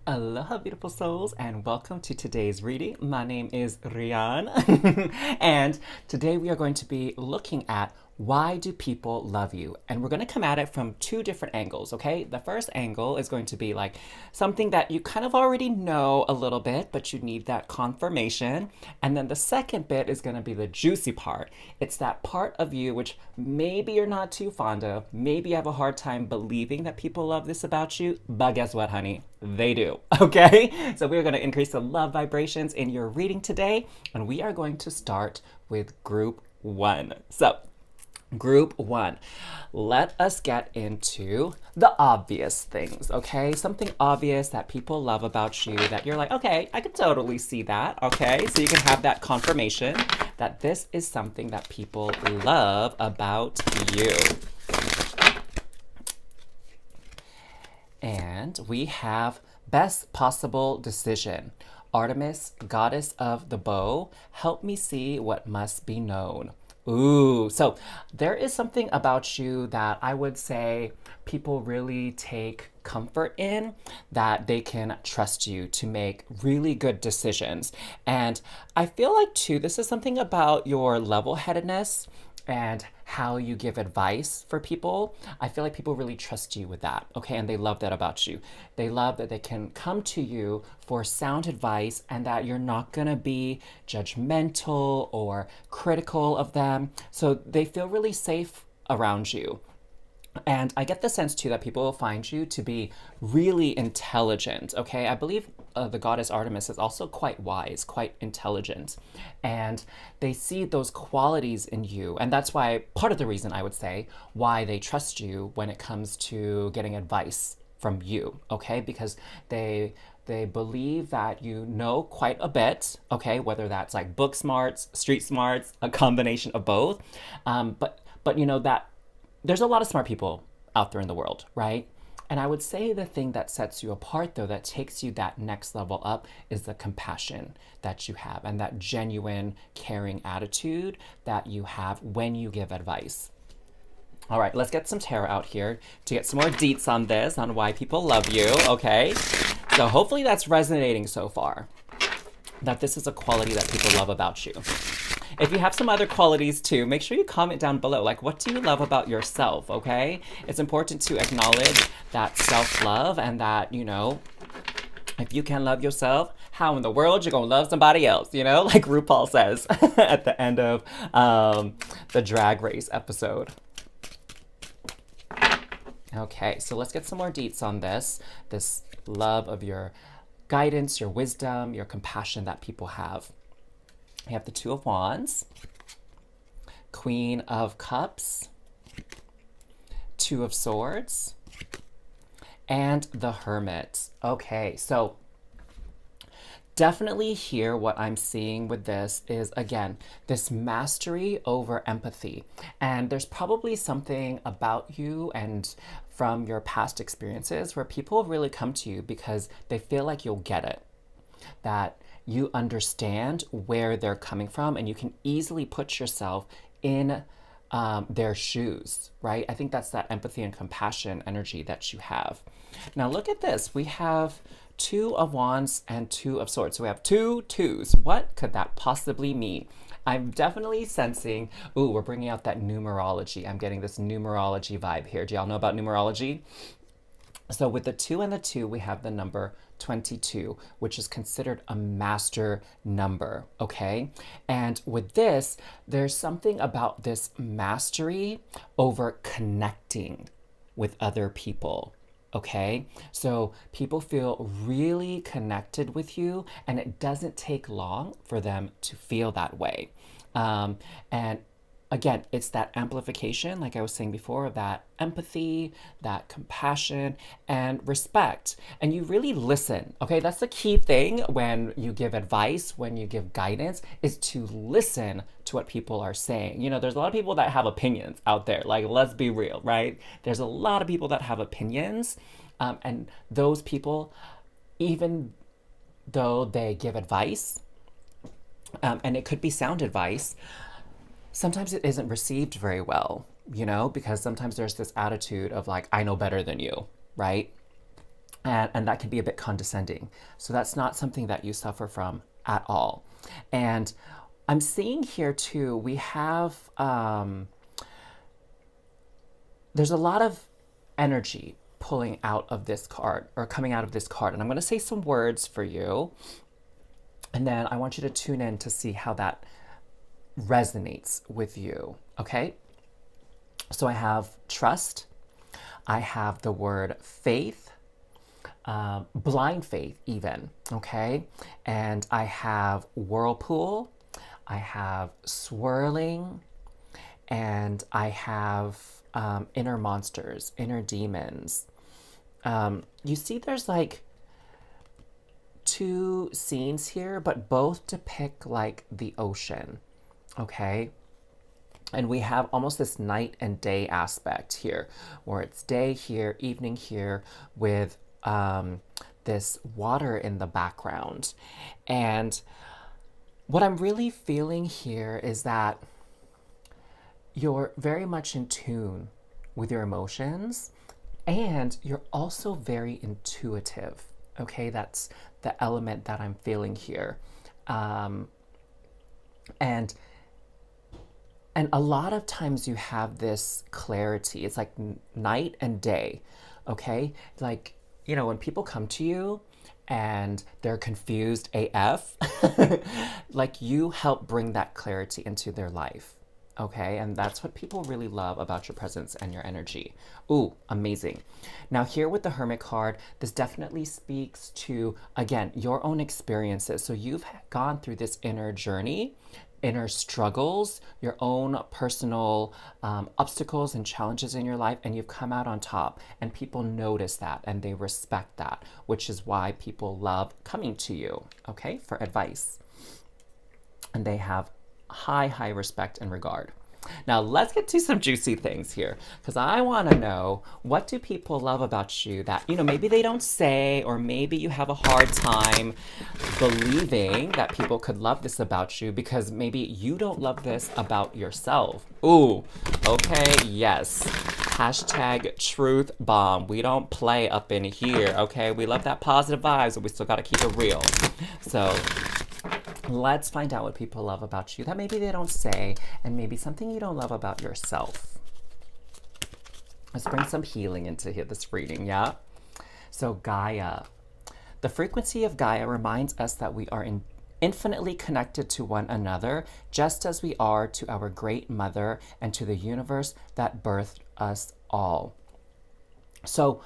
Aloha, beautiful souls, and welcome to today's reading. My name is Rian, and today we are going to be looking at why do people love you? And we're going to come at it from two different angles, okay? The first angle is going to be like something that you kind of already know a little bit, but you need that confirmation. And then the second bit is going to be the juicy part. It's that part of you which maybe you're not too fond of, maybe you have a hard time believing that people love this about you, but guess what, honey? They do. Okay? So we're going to increase the love vibrations in your reading today, and we are going to start with group one. So, group one, let us get into the obvious things, okay? Something obvious that people love about you that you're like, okay, I could totally see that, okay? So you can have that confirmation that this is something that people love about you. And we have best possible decision. Artemis, goddess of the bow, help me see what must be known. Ooh, so there is something about you that I would say people really take comfort in, that they can trust you to make really good decisions. And I feel like, too, this is something about your level headedness and how you give advice for people. I feel like people really trust you with that, okay? And they love that about you. They love that they can come to you for sound advice and that you're not gonna be judgmental or critical of them. So they feel really safe around you. And I get the sense too that people will find you to be really intelligent, okay? I believe the goddess Artemis is also quite wise, quite intelligent. And they see those qualities in you. And that's why, part of the reason I would say, why they trust you when it comes to getting advice from you, okay? Because they believe that you know quite a bit, okay? Whether that's like book smarts, street smarts, a combination of both. But you know that there's a lot of smart people out there in the world, right? And I would say the thing that sets you apart, though, that takes you that next level up is the compassion that you have and that genuine, caring attitude that you have when you give advice. All right, let's get some tarot out here to get some more deets on this, on why people love you, okay? So hopefully that's resonating so far, that this is a quality that people love about you. If you have some other qualities too, make sure you comment down below. Like, what do you love about yourself, okay? It's important to acknowledge that self-love and that, you know, if you can love yourself, how in the world you gonna love somebody else, you know? Like RuPaul says at the end of the Drag Race episode. Okay, so let's get some more deets on this love of your guidance, your wisdom, your compassion that people have. We have the Two of Wands, Queen of Cups, Two of Swords, and the Hermit. Okay, so definitely here what I'm seeing with this is, again, this mastery over empathy. And there's probably something about you and from your past experiences where people really come to you because they feel like you'll get it, that you understand where they're coming from and you can easily put yourself in their shoes, right? I think that's that empathy and compassion energy that you have. Now look at this. We have Two of Wands and Two of Swords. So we have two twos. What could that possibly mean? I'm definitely sensing, ooh, we're bringing out that numerology. I'm getting this numerology vibe here. Do y'all know about numerology? So with the 2 and the 2, we have the number 22, which is considered a master number, okay? And with this, there's something about this mastery over connecting with other people, okay? So people feel really connected with you, and it doesn't take long for them to feel that way. And again, it's that amplification, like I was saying before, of that empathy, that compassion, and respect. And you really listen, okay? That's the key thing when you give advice, when you give guidance, is to listen to what people are saying. You know, there's a lot of people that have opinions out there. Like, let's be real, right? There's a lot of people that have opinions, and those people, even though they give advice, and it could be sound advice, sometimes it isn't received very well, you know, because sometimes there's this attitude of like, I know better than you, right? and that can be a bit condescending. So that's not something that you suffer from at all. And I'm seeing here too, we have, there's a lot of energy pulling out of this card or coming out of this card. And I'm going to say some words for you. And then I want you to tune in to see how that resonates with you. Okay? So I have trust. I have the word faith, blind faith, even. Okay? And I have whirlpool. I have swirling. And I have inner monsters, inner demons. You see, there's like two scenes here, but both depict like the ocean, okay? And we have almost this night and day aspect here, where it's day here, evening here, with this water in the background. And what I'm really feeling here is that you're very much in tune with your emotions, and you're also very intuitive. Okay, that's the element that I'm feeling here. And a lot of times you have this clarity. It's like night and day. Okay, like, you know, when people come to you and they're confused AF, like, you help bring that clarity into their life. Okay, and that's what people really love about your presence and your energy. Ooh, amazing. Now, here with the Hermit card, this definitely speaks to, again, your own experiences. So you've gone through this inner journey, inner struggles, your own personal obstacles and challenges in your life, and you've come out on top. And people notice that and they respect that, which is why people love coming to you, okay, for advice. And they have high respect and regard. Now let's get to some juicy things here, because I want to know, what do people love about you that, you know, maybe they don't say, or maybe you have a hard time believing that people could love this about you because maybe you don't love this about yourself. Ooh, okay, yes. Hashtag truth bomb. We don't play up in here, okay? We love that positive vibes, but we still got to keep it real. So let's find out what people love about you that maybe they don't say, and maybe something you don't love about yourself. Let's bring some healing into here, this reading, yeah? So Gaia. The frequency of Gaia reminds us that we are infinitely connected to one another, just as we are to our great mother and to the universe that birthed us all. So,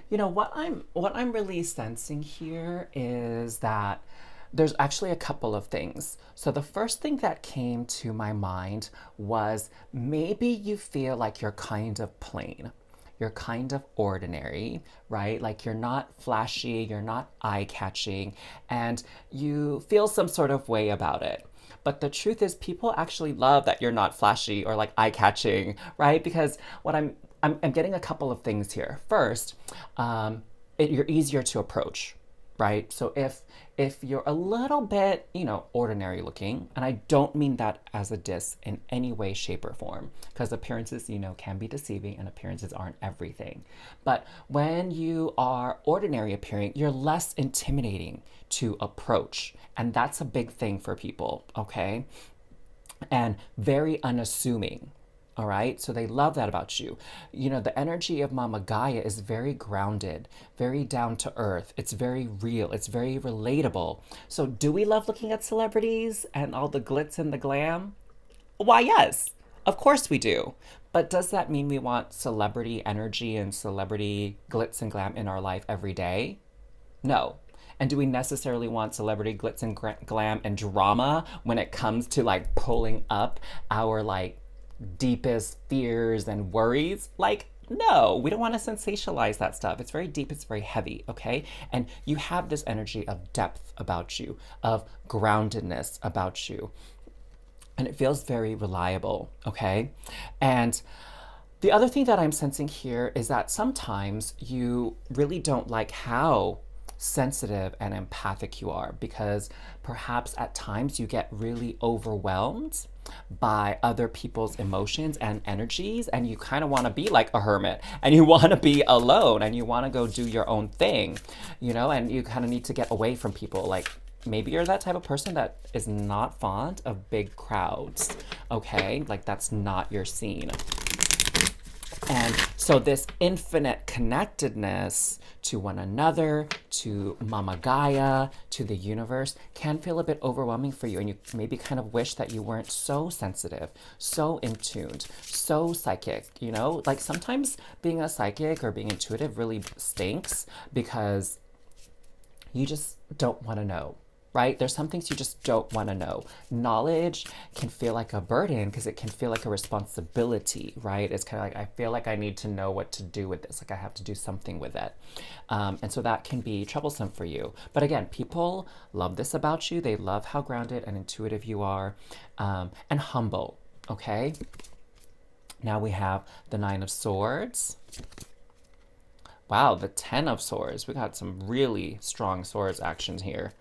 you know, what I'm really sensing here is that there's actually a couple of things. So the first thing that came to my mind was, maybe you feel like you're kind of plain. You're kind of ordinary, right? Like, you're not flashy, you're not eye-catching, and you feel some sort of way about it. But the truth is, people actually love that you're not flashy or like eye-catching, right? Because what I'm getting a couple of things here. First, you're easier to approach, right? So if you're a little bit, you know, ordinary looking, and I don't mean that as a diss in any way, shape, or form, because appearances, you know, can be deceiving, and appearances aren't everything. But when you are ordinary appearing, you're less intimidating to approach, and that's a big thing for people, okay? And very unassuming. All right, so they love that about you. You know, the energy of Mama Gaia is very grounded, very down to earth. It's very real. It's very relatable. So do we love looking at celebrities and all the glitz and the glam? Why, yes, of course we do. But does that mean we want celebrity energy and celebrity glitz and glam in our life every day? No. And do we necessarily want celebrity glitz and glam and drama when it comes to like pulling up our like deepest fears and worries? Like, no, we don't want to sensationalize that stuff. It's very deep, it's very heavy, okay? And you have this energy of depth about you, of groundedness about you. And it feels very reliable, okay? And the other thing that I'm sensing here is that sometimes you really don't like how sensitive and empathic you are, because perhaps at times you get really overwhelmed by other people's emotions and energies, and you kind of want to be like a hermit, and you want to be alone, and you want to go do your own thing, and you kind of need to get away from people. Like, maybe you're that type of person that is not fond of big crowds, okay? Like, that's not your scene. And so this infinite connectedness to one another, to Mama Gaia, to the universe, can feel a bit overwhelming for you. And you maybe kind of wish that you weren't so sensitive, so in tuned, so psychic, Like, sometimes being a psychic or being intuitive really stinks because you just don't want to know, right? There's some things you just don't want to know. Knowledge can feel like a burden because it can feel like a responsibility, right? It's kind of like, I feel like I need to know what to do with this. Like, I have to do something with it. And so that can be troublesome for you. But again, people love this about you. They love how grounded and intuitive you are, and humble, okay? Now we have the Nine of Swords. Wow, the Ten of Swords. We got some really strong swords actions here.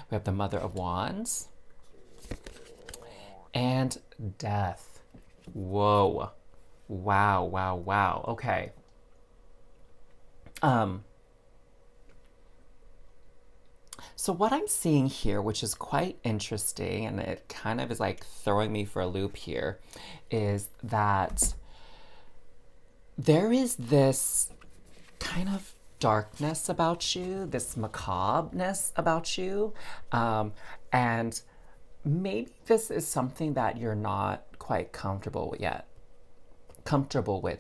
We have the Mother of Wands and Death. Whoa. Wow, wow, wow. Okay. So what I'm seeing here, which is quite interesting, and it kind of is like throwing me for a loop here, is that there is this kind of darkness about you, this macabreness about you, and maybe this is something that you're not quite comfortable with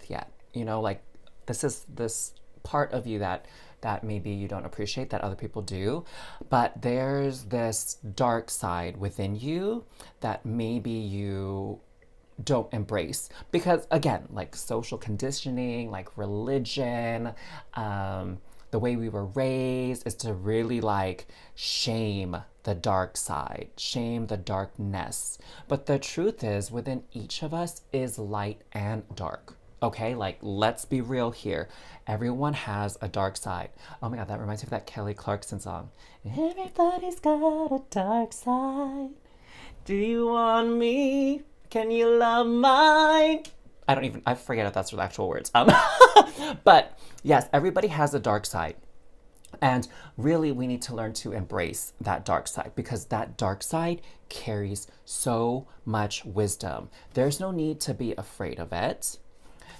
yet. Like, this is this part of you that maybe you don't appreciate that other people do, but there's this dark side within you that maybe you don't embrace, because again, like social conditioning, like religion, the way we were raised is to really like shame the dark side, shame the darkness. But the truth is, within each of us is light and dark. Okay, like, let's be real here. Everyone has a dark side. Oh my God, that reminds me of that Kelly Clarkson song. Everybody's got a dark side. Do you want me? Can you love mine? I forget if that's the actual words. But yes, everybody has a dark side. And really, we need to learn to embrace that dark side, because that dark side carries so much wisdom. There's no need to be afraid of it.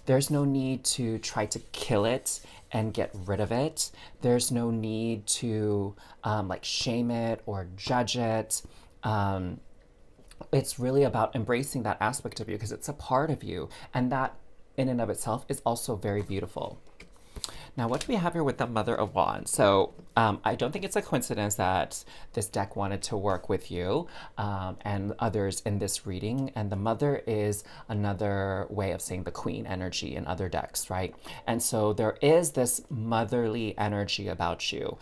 There's no need to try to kill it and get rid of it. There's no need to like shame it or judge it. It's really about embracing that aspect of you, because it's a part of you, and that in and of itself is also very beautiful. Now, what do we have here with the Mother of Wands? So I don't think it's a coincidence that this deck wanted to work with you and others in this reading. And the Mother is another way of saying the Queen energy in other decks, right? And so there is this motherly energy about you.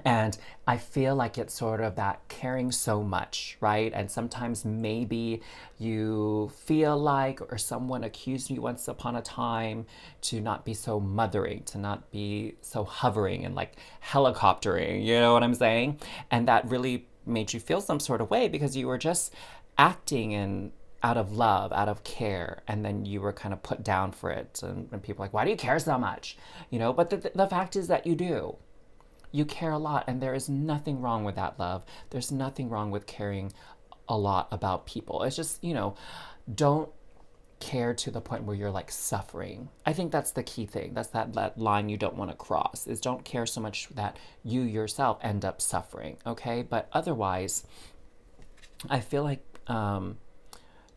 And I feel like it's sort of that caring so much, right? And sometimes maybe you feel like, or someone accused you once upon a time to not be so mothering, to not be so hovering and like helicoptering, you know what I'm saying? And that really made you feel some sort of way because you were just acting in out of love, out of care, and then you were kind of put down for it. And people are like, why do you care so much? You know, but the fact is that you do. You care a lot, and there is nothing wrong with that, love. There's nothing wrong with caring a lot about people. It's just, don't care to the point where you're like suffering. I think that's the key thing. That's that line you don't want to cross, is don't care so much that you yourself end up suffering, okay? But otherwise, I feel like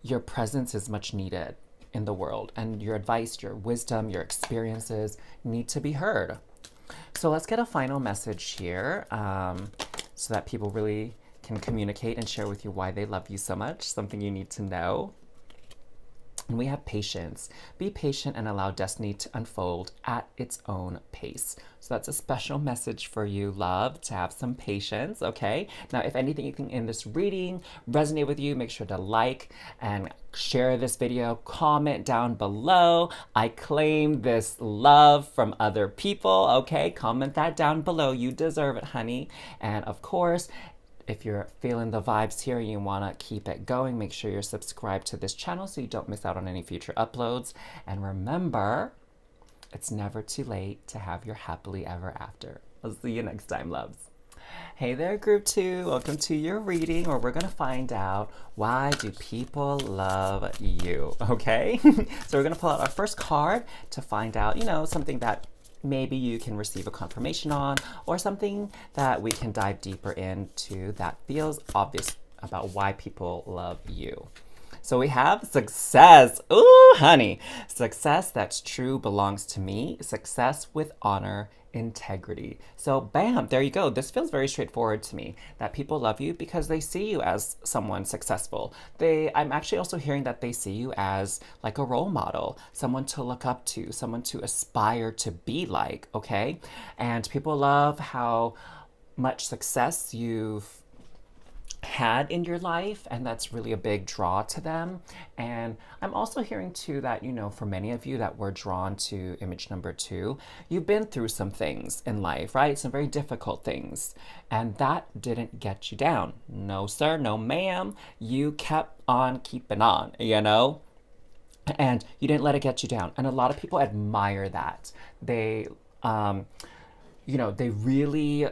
your presence is much needed in the world, and your advice, your wisdom, your experiences need to be heard. So let's get a final message here so that people really can communicate and share with you why they love you so much, something you need to know. And we have patience. Be patient and allow destiny to unfold at its own pace. So that's a special message for you, love, to have some patience, okay? Now, if anything in this reading resonated with you, make sure to like and share this video, comment down below. I claim this love from other people, okay? Comment that down below. You deserve it, honey. And of course, if you're feeling the vibes here and you want to keep it going, make sure you're subscribed to this channel so you don't miss out on any future uploads. And remember, it's never too late to have your happily ever after. I'll see you next time, loves. Hey there, group 2. Welcome to your reading where we're going to find out why do people love you, okay? So we're going to pull out our first card to find out, something that maybe you can receive a confirmation on, or something that we can dive deeper into that feels obvious about why people love you. So we have success. Ooh, honey. Success that's true belongs to me. Success with honor, integrity. So bam, there you go. This feels very straightforward to me, that people love you because they see you as someone successful. I'm actually also hearing that they see you as like a role model, someone to look up to, someone to aspire to be like, okay? And people love how much success you've had in your life, and that's really a big draw to them. And I'm also hearing too that, for many of you that were drawn to image number 2, you've been through some things in life, right? Some very difficult things, and that didn't get you down. No sir, no ma'am. You kept on keeping on, and you didn't let it get you down. And a lot of people admire that. They really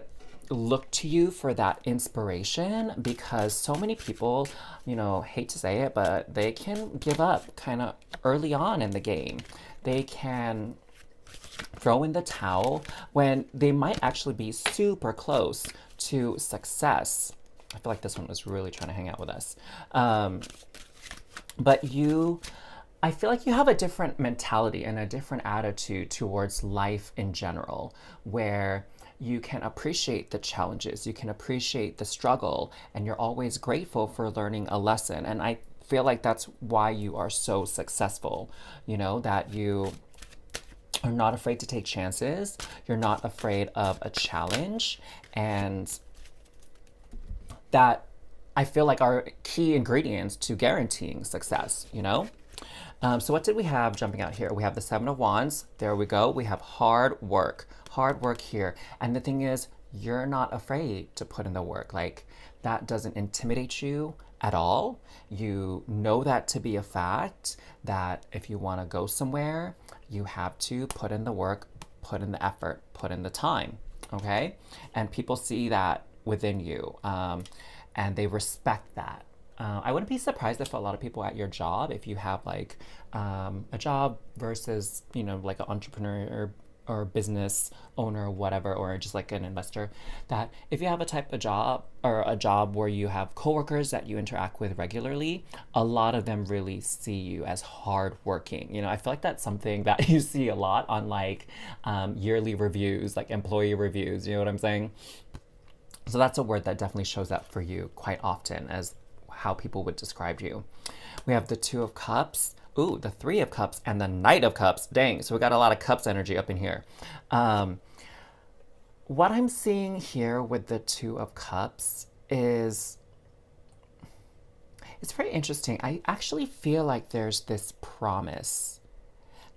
look to you for that inspiration, because so many people, hate to say it, but they can give up kind of early on in the game. They can throw in the towel when they might actually be super close to success. I feel like this one was really trying to hang out with us. But I feel like you have a different mentality and a different attitude towards life in general, where you can appreciate the challenges, you can appreciate the struggle, and you're always grateful for learning a lesson. And I feel like that's why you are so successful, that you are not afraid to take chances, you're not afraid of a challenge, and that I feel like are key ingredients to guaranteeing success, So what did we have jumping out here? We have the 7 of Wands. There we go. We have hard work. Hard work here. And the thing is, you're not afraid to put in the work. Like, that doesn't intimidate you at all. You know that to be a fact, that if you want to go somewhere, you have to put in the work, put in the effort, put in the time, okay? And people see that within you, and they respect that. I wouldn't be surprised if a lot of people at your job, if you have like a job versus, like an entrepreneur or business owner or whatever, or just like an investor, that if you have a type of job or a job where you have coworkers that you interact with regularly, a lot of them really see you as hardworking. I feel like that's something that you see a lot on like yearly reviews, like employee reviews, you know what I'm saying? So that's a word that definitely shows up for you quite often as how people would describe you. We have the 2 of Cups, ooh, the 3 of Cups, and the Knight of Cups. Dang, so we got a lot of Cups energy up in here. What I'm seeing here with the 2 of Cups is, it's very interesting. I actually feel like there's this promise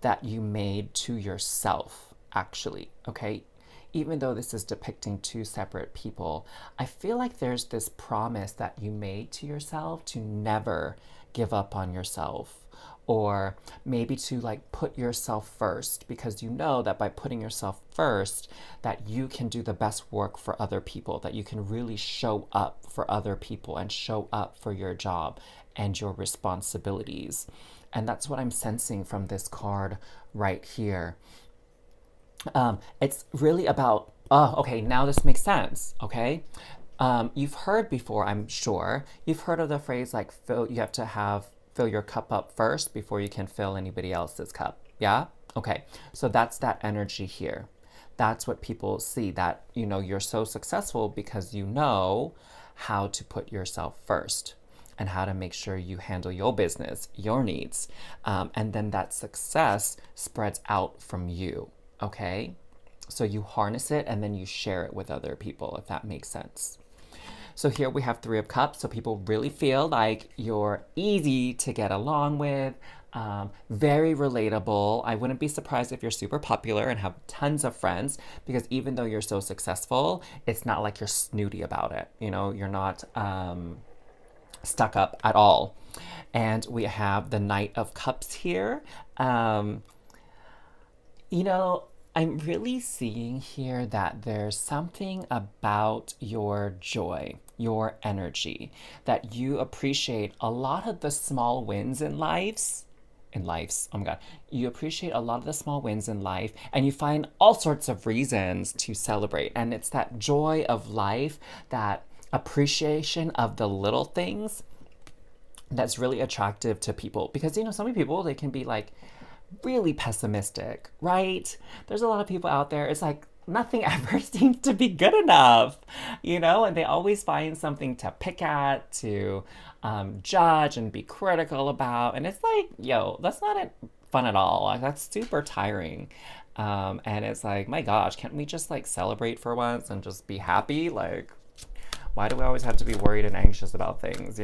that you made to yourself, actually, okay? Even though this is depicting 2 separate people, I feel like there's this promise that you made to yourself to never give up on yourself, or maybe to like put yourself first, because you know that by putting yourself first, that you can do the best work for other people, that you can really show up for other people and show up for your job and your responsibilities. And that's what I'm sensing from this card right here. It's really about, okay, now this makes sense, okay? You've heard before, I'm sure, you've heard of the phrase like, you have to fill your cup up first before you can fill anybody else's cup, yeah? Okay, so that's that energy here. That's what people see, that, you're so successful because you know how to put yourself first and how to make sure you handle your business, your needs, and then that success spreads out from you. Okay, so you harness it and then you share it with other people, if that makes sense. So here we have Three of Cups. So people really feel like you're easy to get along with, very relatable. I wouldn't be surprised if you're super popular and have tons of friends because even though you're so successful, it's not like you're snooty about it. You know, you're not stuck up at all. And we have the Knight of Cups here. Um, you know, I'm really seeing here that there's something about your joy, your energy, that you appreciate a lot of the small wins oh my God, you appreciate a lot of the small wins in life and you find all sorts of reasons to celebrate. And it's that joy of life, that appreciation of the little things that's really attractive to people because so many people they can be like really pessimistic, right? There's a lot of people out there, it's like nothing ever seems to be good enough, and they always find something to pick at, to judge and be critical about. And it's like, yo, that's not fun at all. Like, that's super tiring. And it's like, my gosh, can't we just like celebrate for once and just be happy? Like, why do we always have to be worried and anxious about things?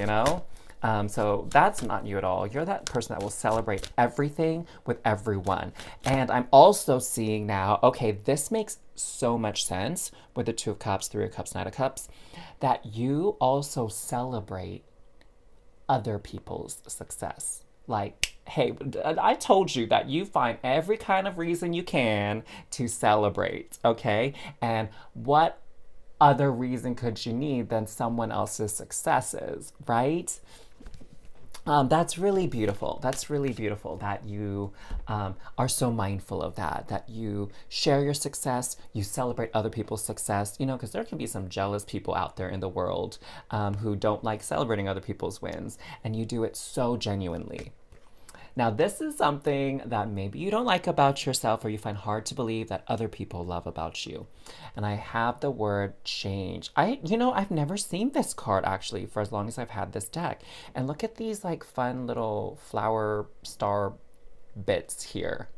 So that's not you at all. You're that person that will celebrate everything with everyone. And I'm also seeing now, okay, this makes so much sense with the Two of Cups, Three of Cups, Knight of Cups, that you also celebrate other people's success. Like, hey, I told you that you find every kind of reason you can to celebrate, okay? And what other reason could you need than someone else's successes, right? That's really beautiful. That's really beautiful that you are so mindful of that, that you share your success, you celebrate other people's success, because there can be some jealous people out there in the world who don't like celebrating other people's wins, and you do it so genuinely. Now, this is something that maybe you don't like about yourself or you find hard to believe that other people love about you. And I have the word change. I've never seen this card actually for as long as I've had this deck. And look at these like fun little flower star bits here.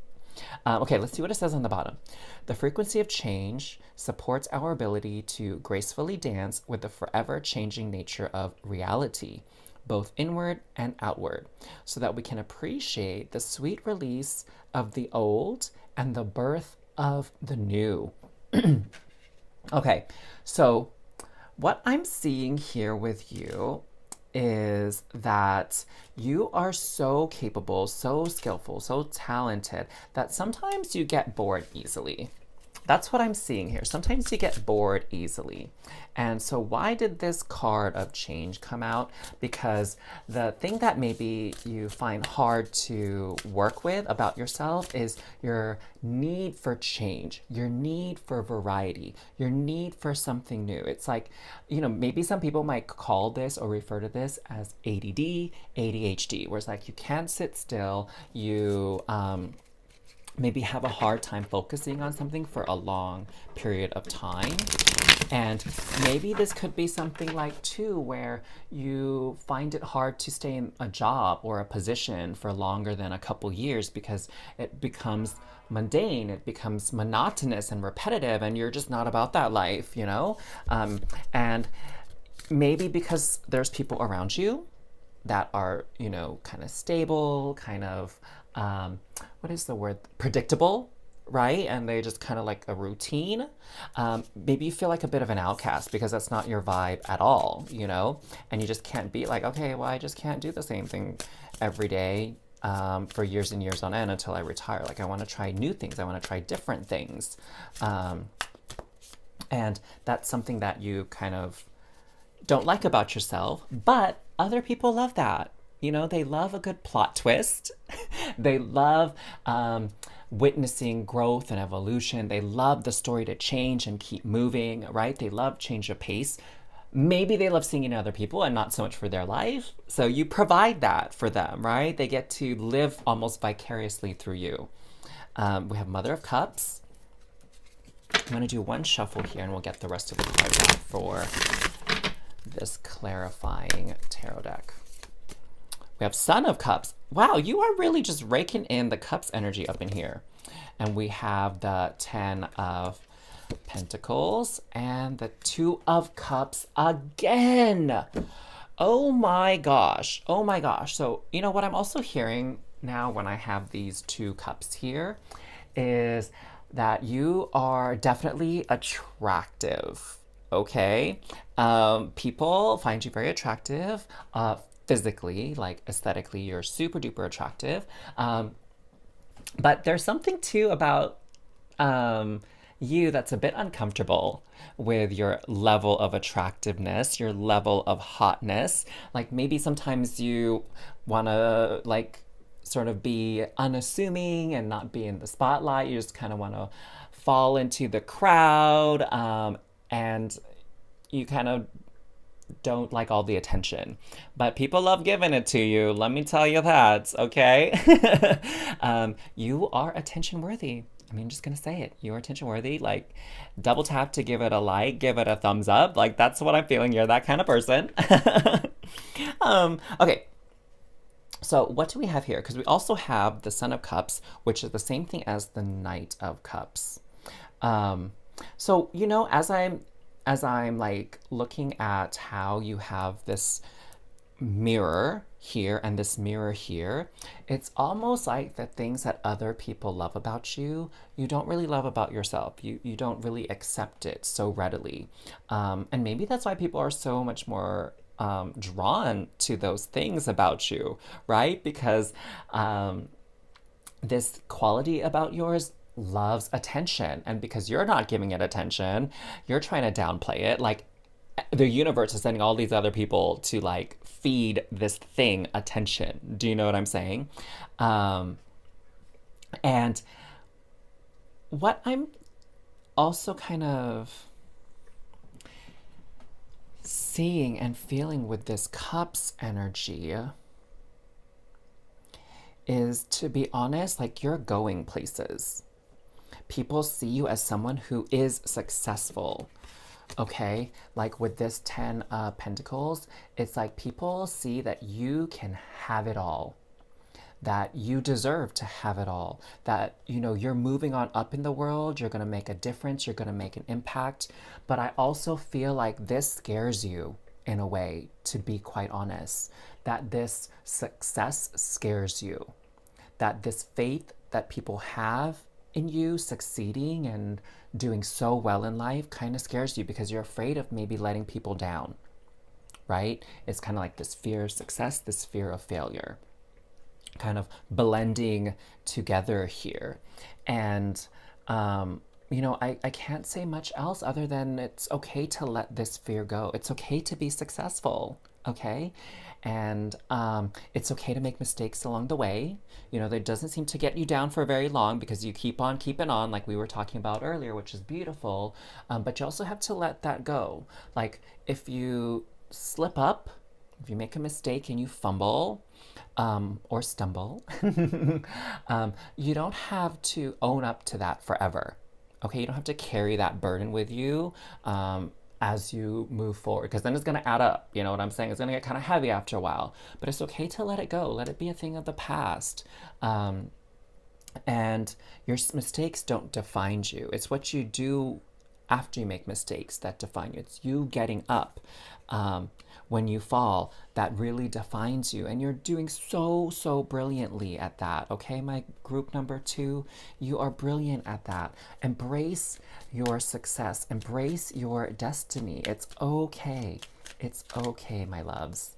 Okay, let's see what it says on the bottom. The frequency of change supports our ability to gracefully dance with the forever changing nature of reality, both inward and outward, so that we can appreciate the sweet release of the old and the birth of the new. Okay, so what I'm seeing here with you is that you are so capable, so skillful, so talented that sometimes you get bored easily. That's what I'm seeing here. Sometimes you get bored easily. And so why did this card of change come out? Because the thing that maybe you find hard to work with about yourself is your need for change, your need for variety, your need for something new. It's like, maybe some people might call this or refer to this as ADD, ADHD, where it's like you can't sit still, you maybe have a hard time focusing on something for a long period of time. And maybe this could be something like too, where you find it hard to stay in a job or a position for longer than a couple years because it becomes mundane, it becomes monotonous and repetitive, and you're just not about that life. And maybe because there's people around you that are, kind of stable, kind of, what is the word? Predictable, right? And they just kind of like a routine. Maybe you feel like a bit of an outcast because that's not your vibe at all, and you just can't be like, okay, well, I just can't do the same thing every day for years and years on end until I retire. Like, I want to try new things. I want to try different things. And that's something that you kind of don't like about yourself, but other people love that. They love a good plot twist. They love witnessing growth and evolution. They love the story to change and keep moving, right? They love change of pace. Maybe they love seeing in other people and not so much for their life. So you provide that for them, right? They get to live almost vicariously through you. We have Mother of Cups. I'm going to do one shuffle here and we'll get the rest of the cards out for this clarifying tarot deck. We have Son of Cups. Wow, you are really just raking in the Cups energy up in here. And we have the Ten of Pentacles and the Two of Cups again. Oh my gosh. Oh my gosh. So, you know what I'm also hearing now when I have these two cups here is that you are definitely attractive. Okay. People find you very attractive, physically, like aesthetically, you're super duper attractive. But there's something too about um, you that's a bit uncomfortable with your level of attractiveness, your level of hotness. Like maybe sometimes you want to like sort of be unassuming and not be in the spotlight. You just kind of want to fall into the crowd, and you kind of don't like all the attention. But people love giving it to you. Let me tell you that, okay? You are attention worthy. I mean, just gonna say it. You're attention worthy. Like, double tap to give it a like, give it a thumbs up. Like, that's what I'm feeling. You're that kind of person. Okay, so what do we have here? Because we also have the Son of Cups, which is the same thing as the Knight of Cups. Um, so you know, as I'm like looking at how you have this mirror here and this mirror here, it's almost like the things that other people love about you, you don't really love about yourself. You don't really accept it so readily. And maybe that's why people are so much more drawn to those things about you, right? Because this quality about yours loves attention. And because you're not giving it attention, you're trying to downplay it. Like the universe is sending all these other people to like feed this thing attention. Do you know what I'm saying? Um, and what I'm also kind of seeing and feeling with this cups energy is, to be honest, like you're going places. People see you as someone who is successful. Okay, like with this 10 Pentacles, it's like people see that you can have it all, that you deserve to have it all, that, you know, you're moving on up in the world, you're going to make a difference, you're going to make an impact. But I also feel like this scares you in a way, to be quite honest, that this success scares you, that this faith that people have in you succeeding and doing so well in life kind of scares you because you're afraid of maybe letting people down, right? It's kind of like this fear of success, this fear of failure, kind of blending together here. And, you know, I can't say much else other than it's okay to let this fear go. It's okay to be successful, okay? And it's okay to make mistakes along the way. You know, that doesn't seem to get you down for very long because you keep on keeping on, like we were talking about earlier, which is beautiful. But you also have to let that go. Like if you slip up, if you make a mistake and you fumble, or stumble, you don't have to own up to that forever. Okay, you don't have to carry that burden with you as you move forward, because then it's going to add up. You know what I'm saying? It's going to get kind of heavy after a while. But it's okay to let it go. Let it be a thing of the past. And your mistakes don't define you. It's what you do after you make mistakes that define you. It's you getting up when you fall that really defines you. And you're doing so, so brilliantly at that. Okay, my group number 2, you are brilliant at that. Embrace your success. Embrace your destiny. It's okay. It's okay, my loves.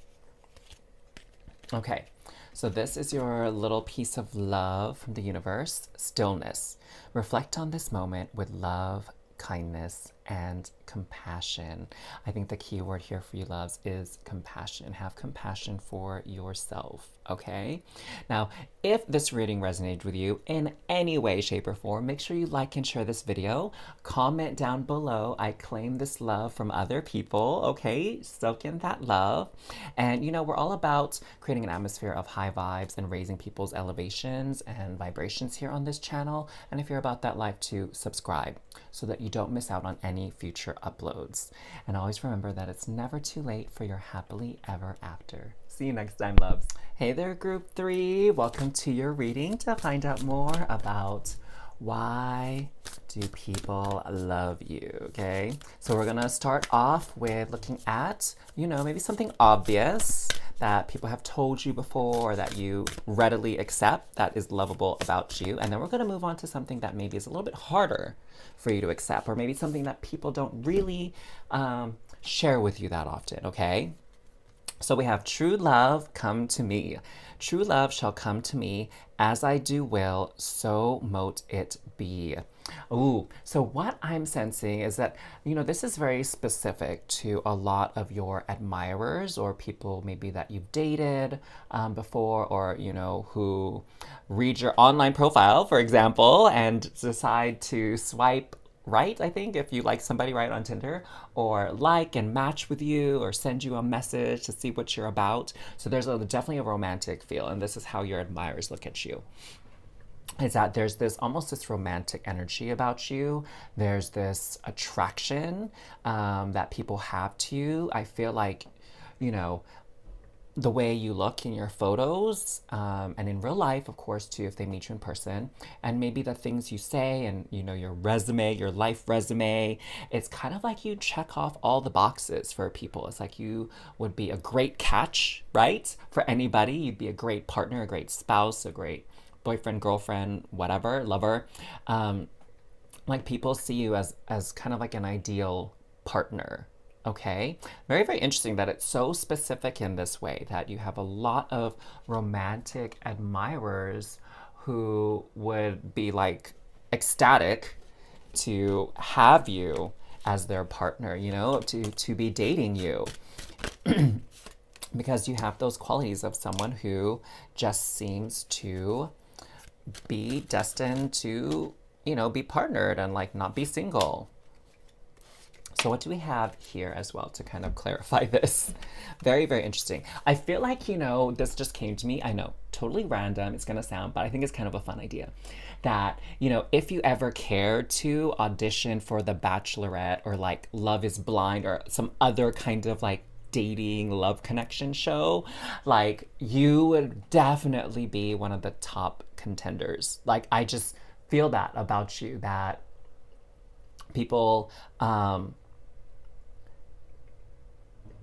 Okay, so this is your little piece of love from the universe. Stillness. Reflect on this moment with love, kindness, and compassion. I think the key word here for you, loves, is compassion. Have compassion for yourself, okay? Now, if this reading resonated with you in any way, shape, or form, make sure you like and share this video. Comment down below. I claim this love from other people, okay? Soak in that love. And, you know, we're all about creating an atmosphere of high vibes and raising people's elevations and vibrations here on this channel. And if you're about that life too, subscribe so that you don't miss out on any future uploads. And always remember that it's never too late for your happily ever after. See you next time, loves. Hey there, group 3. Welcome to your reading to find out more about why Do people love you? Okay, so we're gonna start off with looking at, maybe something obvious that people have told you before or that you readily accept that is lovable about you. And then we're gonna move on to something that maybe is a little bit harder for you to accept, or maybe something that people don't really share with you that often, okay? So we have true love come to me. True love shall come to me, as I do will, so mote it be. Ooh, so what I'm sensing is that, this is very specific to a lot of your admirers or people maybe that you've dated before, or, who read your online profile, for example, and decide to swipe right, I think, if you like somebody right on Tinder, or like and match with you, or send you a message to see what you're about. So there's definitely a romantic feel, and this is how your admirers look at you. Is that there's this romantic energy about you. There's this attraction that people have to you. I feel like, you know, the way you look in your photos and in real life, of course, too, if they meet you in person, and maybe the things you say and, your resume, your life resume, it's kind of like you check off all the boxes for people. It's like you would be a great catch, right? For anybody. You'd be a great partner, a great spouse, a great boyfriend, girlfriend, whatever, lover. Like people see you as kind of like an ideal partner. Okay, very, very interesting that it's so specific in this way, that you have a lot of romantic admirers who would be like ecstatic to have you as their partner, to be dating you. Because you have those qualities of someone who just seems to be destined to, be partnered and like not be single. So what do we have here as well to kind of clarify this? Very, very interesting. I feel like, this just came to me. I know, totally random it's going to sound, but I think it's kind of a fun idea. That, if you ever care to audition for The Bachelorette or like Love is Blind or some other kind of like dating love connection show, like you would definitely be one of the top contenders. Like I just feel that about you, that people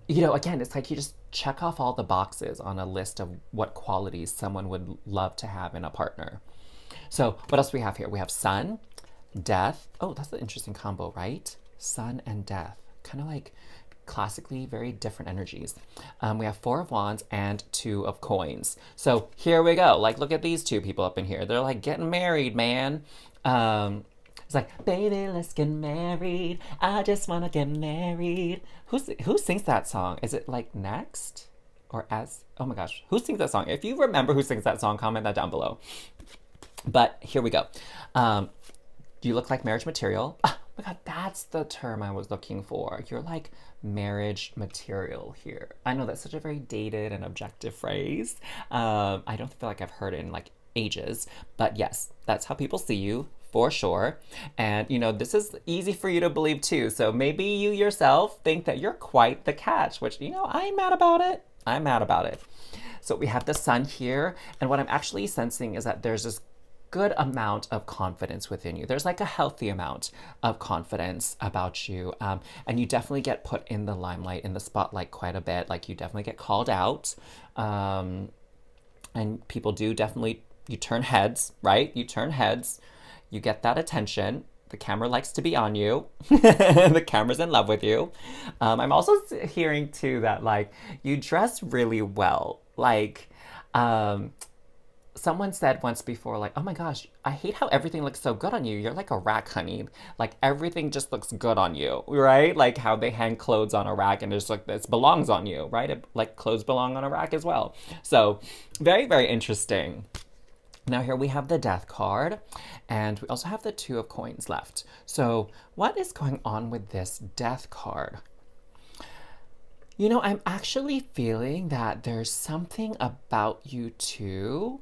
again, it's like you just check off all the boxes on a list of what qualities someone would love to have in a partner. So what else do we have here? We have sun, death. Oh, that's an interesting combo, right? Sun and death. Kind of like classically very different energies. We have 4 of Wands and 2 of Coins. So here we go. Like, look at these two people up in here. They're like getting married, man. It's like, baby, let's get married. I just want to get married. Who sings that song? Is it like Next? Or As? Oh my gosh. Who sings that song? If you remember who sings that song, comment that down below. But here we go. Do you look like marriage material? Oh my God, that's the term I was looking for. You're like marriage material here. I know that's such a very dated and objective phrase. I don't feel like I've heard it in like ages. But yes, that's how people see you. For sure. And, this is easy for you to believe too. So maybe you yourself think that you're quite the catch, which, I'm mad about it. I'm mad about it. So we have the sun here. And what I'm actually sensing is that there's this good amount of confidence within you. There's like a healthy amount of confidence about you. And you definitely get put in the limelight, in the spotlight quite a bit. Like you definitely get called out. And people do definitely, you turn heads, right? You turn heads. You get that attention. The camera likes to be on you. The camera's in love with you. I'm also hearing too that like you dress really well. Like someone said once before, like, oh my gosh, I hate how everything looks so good on you. You're like a rack, honey. Like everything just looks good on you, right? Like how they hang clothes on a rack and it's like this belongs on you, right? Like clothes belong on a rack as well. So very, very interesting. Now here we have the death card, and we also have the 2 of Coins left. So what is going on with this death card? I'm actually feeling that there's something about you too.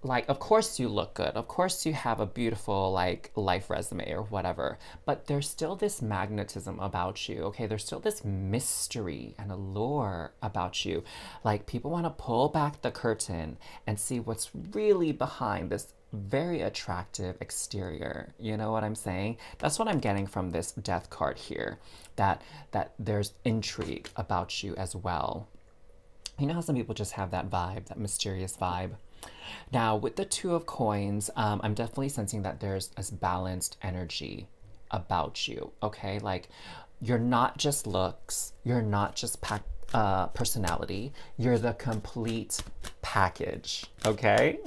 Like, of course you look good. Of course you have a beautiful, like, life resume or whatever. But there's still this magnetism about you, okay? There's still this mystery and allure about you. Like, people want to pull back the curtain and see what's really behind this very attractive exterior. You know what I'm saying? That's what I'm getting from this death card here. That there's intrigue about you as well. You know how some people just have that vibe, that mysterious vibe? Now, with the Two of Coins, I'm definitely sensing that there's this balanced energy about you, okay? Like, you're not just looks, you're not just personality, you're the complete package, okay?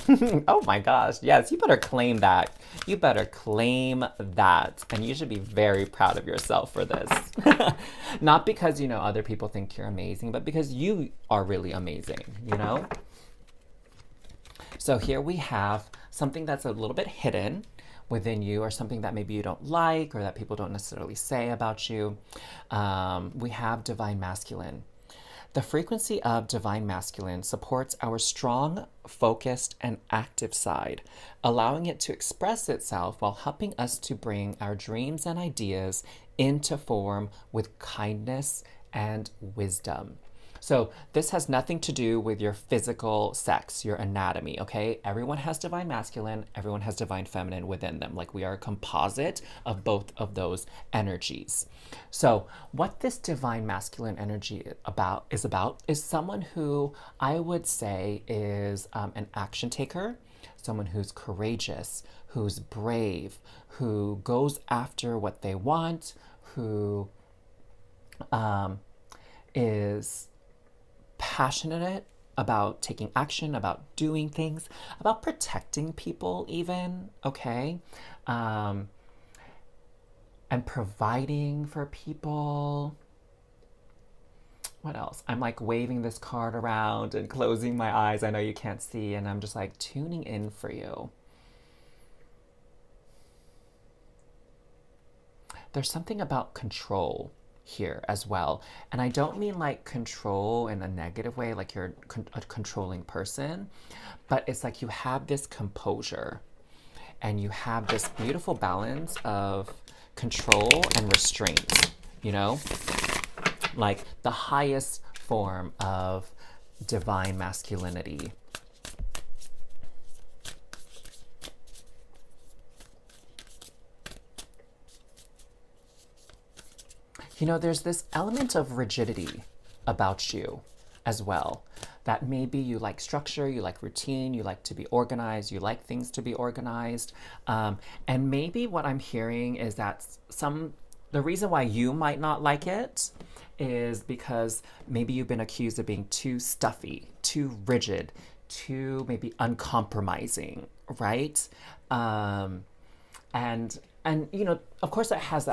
Oh my gosh, yes, you better claim that. You better claim that. And you should be very proud of yourself for this. Not because, other people think you're amazing, but because you are really amazing, you know? So here we have something that's a little bit hidden within you, or something that maybe you don't like or that people don't necessarily say about you. We have divine masculine. The frequency of divine masculine supports our strong, focused, and active side, allowing it to express itself while helping us to bring our dreams and ideas into form with kindness and wisdom. So this has nothing to do with your physical sex, your anatomy, okay? Everyone has divine masculine, everyone has divine feminine within them. Like, we are a composite of both of those energies. So what this divine masculine energy is someone who I would say is an action taker, someone who's courageous, who's brave, who goes after what they want, who is passionate about taking action, about doing things, about protecting people, even, okay? And providing for people. What else? I'm like waving this card around and closing my eyes. I know you can't see, and I'm just like tuning in for you. There's something about control here as well. And I don't mean like control in a negative way, like you're a controlling person, but it's like you have this composure and you have this beautiful balance of control and restraint, you know? Like the highest form of divine masculinity. There's this element of rigidity about you as well. That maybe you like structure, you like routine, you like to be organized, you like things to be organized. And maybe what I'm hearing is that the reason why you might not like it is because maybe you've been accused of being too stuffy, too rigid, too maybe uncompromising, right? And of course that has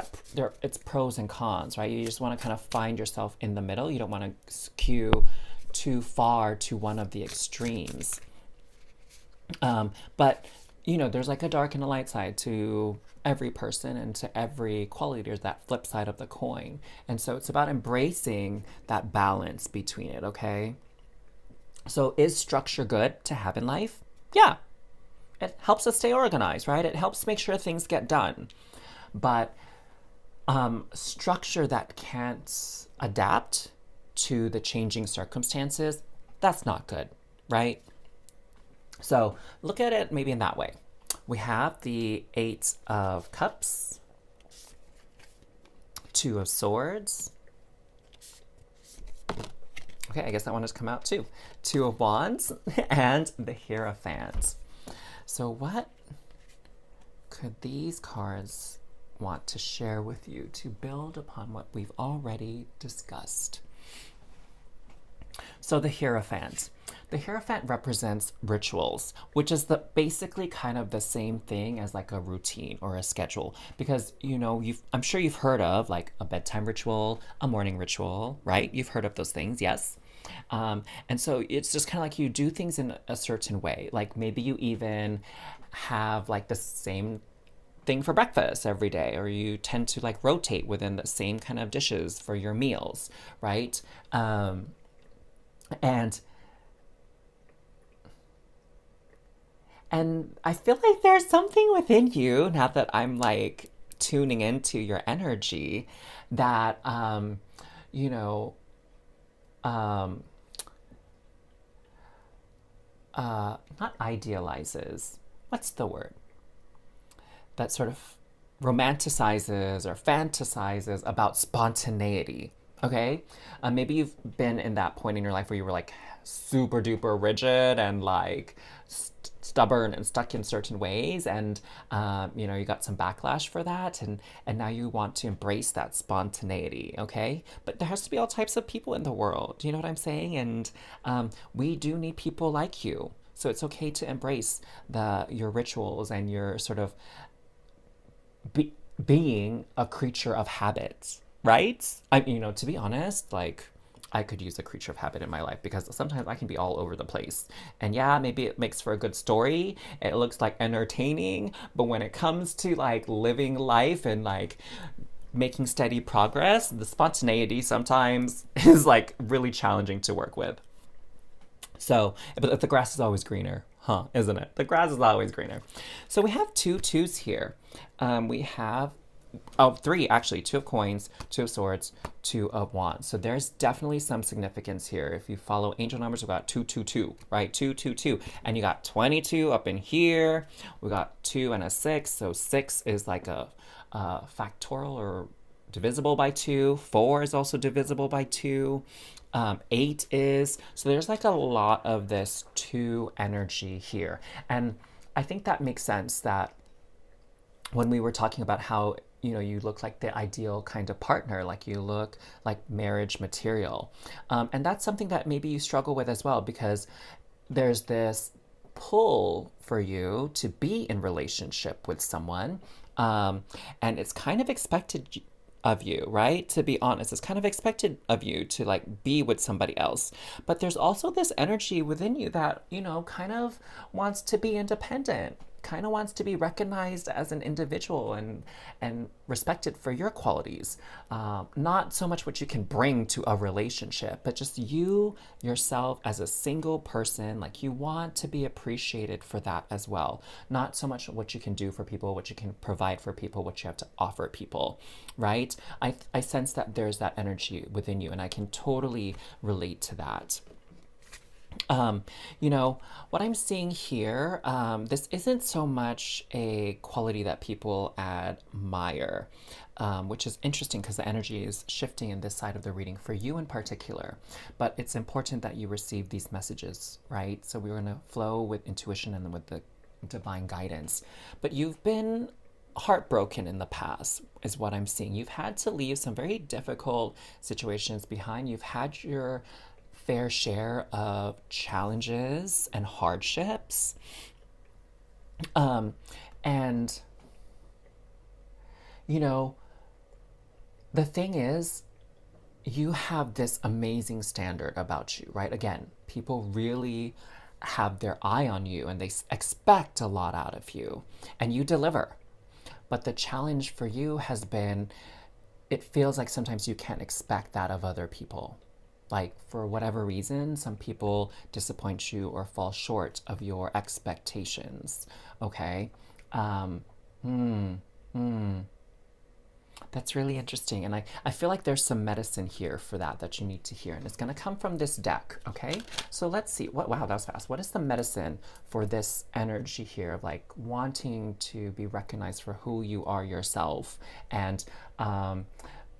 its pros and cons, right? You just want to kind of find yourself in the middle. You don't want to skew too far to one of the extremes. But there's like a dark and a light side to every person, and to every quality there's that flip side of the coin. And so it's about embracing that balance between it, okay? So is structure good to have in life? Yeah. It helps us stay organized, right? It helps make sure things get done. But structure that can't adapt to the changing circumstances, that's not good, right? So look at it maybe in that way. We have the Eight of Cups, Two of Swords. Okay, I guess that one has come out too. Two of Wands and the Hierophant. So what could these cards want to share with you to build upon what we've already discussed? So the Hierophant. The Hierophant represents rituals, which is basically kind of the same thing as like a routine or a schedule. Because, I'm sure you've heard of like a bedtime ritual, a morning ritual, right? You've heard of those things, yes? And so it's just kind of like you do things in a certain way. Like maybe you even have like the same thing for breakfast every day, or you tend to like rotate within the same kind of dishes for your meals, right? And I feel like there's something within you, now that I'm like tuning into your energy, that, you know, not idealizes, what's the word? That sort of romanticizes or fantasizes about spontaneity. Okay? Maybe you've been in that point in your life where you were like super duper rigid and like stubborn and stuck in certain ways, and you got some backlash for that, and now you want to embrace that spontaneity. Okay, but there has to be all types of people in the world. Do you know what I'm saying? And we do need people like you. So it's okay to embrace your rituals and your sort of be, being a creature of habits, right? To be honest, like I could use a creature of habit in my life because sometimes I can be all over the place. And yeah, maybe it makes for a good story. It looks like entertaining, but when it comes to like living life and like making steady progress, the spontaneity sometimes is like really challenging to work with. So, but the grass is always greener, huh? Isn't it? The grass is always greener. So we have two twos here. We have three actually: two of coins, two of swords, two of wands. So there's definitely some significance here. If you follow angel numbers, we got 222, right? 222, and you got 22 up in here. We got 2 and a 6. So 6 is like a factorial or divisible by 2. 4 is also divisible by 2. 8 is, so there's like a lot of this 2 energy here. And I think that makes sense that when we were talking about how you look like the ideal kind of partner, like you look like marriage material, and that's something that maybe you struggle with as well, because there's this pull for you to be in relationship with someone, and it's kind of expected of you, right? To be honest, it's kind of expected of you to like be with somebody else. But there's also this energy within you that, kind of wants to be independent, kind of wants to be recognized as an individual and respected for your qualities. Not so much what you can bring to a relationship, but just you yourself as a single person. Like you want to be appreciated for that as well. Not so much what you can do for people, what you can provide for people, what you have to offer people, right? I sense that there's that energy within you, and I can totally relate to that. What I'm seeing here, this isn't so much a quality that people admire, which is interesting because the energy is shifting in this side of the reading for you in particular. But it's important that you receive these messages, right? So we're going to flow with intuition and with the divine guidance. But you've been heartbroken in the past, is what I'm seeing. You've had to leave some very difficult situations behind. You've had your fair share of challenges and hardships. And, the thing is, you have this amazing standard about you, right? Again, people really have their eye on you and they expect a lot out of you, and you deliver. But the challenge for you has been, it feels like sometimes you can't expect that of other people. Like, for whatever reason, some people disappoint you or fall short of your expectations. Okay? Um, hmm, hmm. That's really interesting. And I feel like there's some medicine here for that you need to hear. And it's going to come from this deck. Okay? So let's see. Wow, that was fast. What is the medicine for this energy here of like wanting to be recognized for who you are yourself, and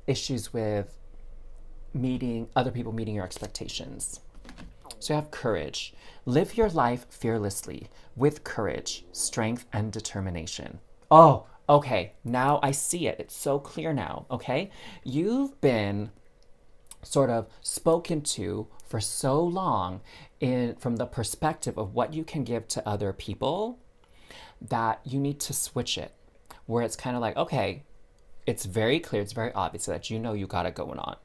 issues with other people meeting your expectations? So you have courage. Live your life fearlessly with courage, strength, and determination. Oh, okay. Now I see it. It's so clear now. Okay. You've been sort of spoken to for so long from the perspective of what you can give to other people, that you need to switch it, where it's kind of like, okay, it's very clear, it's very obvious that you got it going on.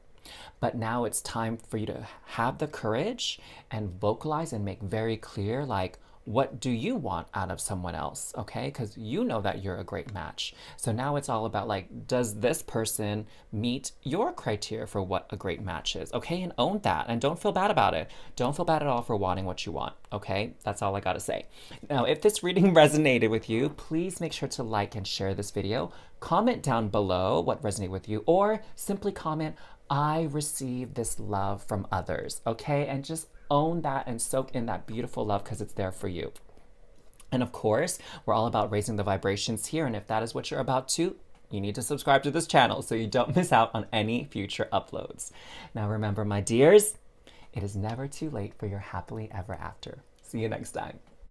But now it's time for you to have the courage and vocalize and make very clear, like, what do you want out of someone else, okay? Because you know that you're a great match. So now it's all about, like, does this person meet your criteria for what a great match is, okay? And own that, and don't feel bad about it. Don't feel bad at all for wanting what you want, okay? That's all I gotta say. Now, if this reading resonated with you, please make sure to like and share this video. Comment down below what resonated with you, or simply comment, I receive this love from others, okay? And just own that and soak in that beautiful love, because it's there for you. And of course, we're all about raising the vibrations here. And if that is what you're about to, you need to subscribe to this channel so you don't miss out on any future uploads. Now, remember, my dears, it is never too late for your happily ever after. See you next time.